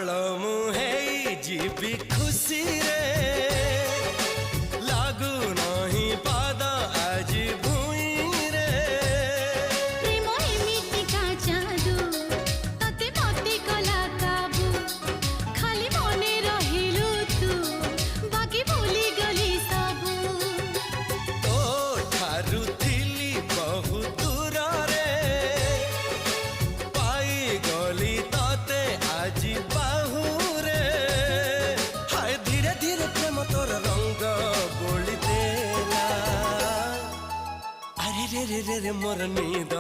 पागल मुहे जीवी खुशी रे लागू नहीं पाद आज भूई रे प्रेम एमिति का जादू तते मते कला काबू खाली मने रहिलु तू बाकी भूली गली सबू तो ठारू थिली बहु दूर रे पाई गली तते आज बाहू रे हाय धीरे धीरे प्रेम तोर रंग बोली देला अरे रे रे रे रे मोर नींद